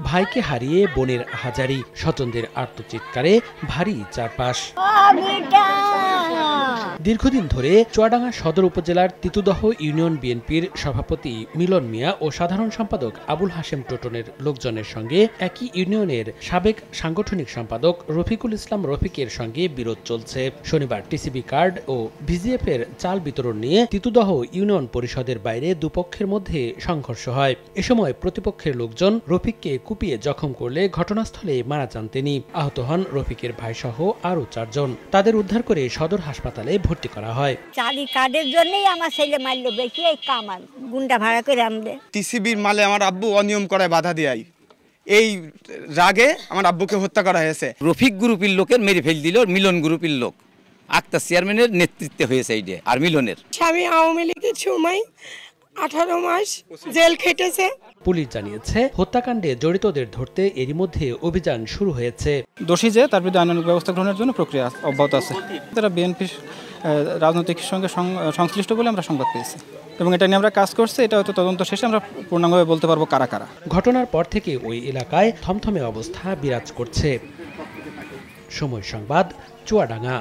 ভাইকে হারিয়ে বোনের হাজারি, স্বজনদের আর্তচিৎকারে ভারী চারপাশ। দীর্ঘদিন ধরে চুয়াডাঙ্গা সদর উপজেলার তিতুদহ ইউনিয়ন বিএনপির সভাপতি মিলন মিয়া ও সাধারণ সম্পাদক আবুল হাশেম টোটনের লোকজনের সঙ্গে একই ইউনিয়নের সাবেক সাংগঠনিক সম্পাদক রফিকুল ইসলাম রফিকের সঙ্গে বিরোধ চলছে। শনিবার টিসিবি কার্ড ও ভিজিএফ এর চাল বিতরণ নিয়ে তিতুদহ ইউনিয়ন পরিষদের বাইরে দুপক্ষের মধ্যে সংঘর্ষ হয়। এ সময় প্রতিপক্ষের লোকজন রফিককে কুপিয়ে জখম করলে ঘটনাস্থলে মারা যান তিনি। আহত হন রফিকের ভাইসহ আরও 4 জন। তাদের উদ্ধার করে সদর হাসপাতালে ভর্তি করা হয়। চালি কার্ডের জন্যই আমার ছেলে মারলো, বেশি এই কামান গুন্ডা ভাড়া করে আমদে। টিসিবির মালে আমার আব্বু অনিয়ম করায় বাধা দেয়, এই রাগে আমার আব্বুকে হত্যা করা হয়েছে। রফিক গ্রুপের লোকের মেরে ফেল দিল মিলন গ্রুপের লোক। আক্তার চেয়ারম্যানের নেতৃত্বে হয়েছে এইটা। আর মিলনের স্বামী আওয়ামী লীগের সময় 18 মাস জেল খেটেছে। পুলিশ জানিয়েছে হত্যাকাণ্ডে জড়িতদের ধরতে এরই মধ্যে অভিযান শুরু হয়েছে। দোষী যে তার বিরুদ্ধে আইনানুগ ব্যবস্থা গ্রহণের জন্য প্রক্রিয়া অব্যাহত আছে। তারা বিএনপির রাজনৈতিক সঙ্গে সংশ্লিষ্ট বলে আমরা সংবাদ পেয়েছি এবং এটা নিয়ে আমরা কাজ করছি। এটা হয়তো তদন্ত শেষে আমরা পূর্ণাঙ্গভাবে বলতে পারবো কারা কারা। ঘটনার পর থেকে ওই এলাকায় থমথমে অবস্থা বিরাজ করছে। সময় সংবাদ, চুয়াডাঙ্গা।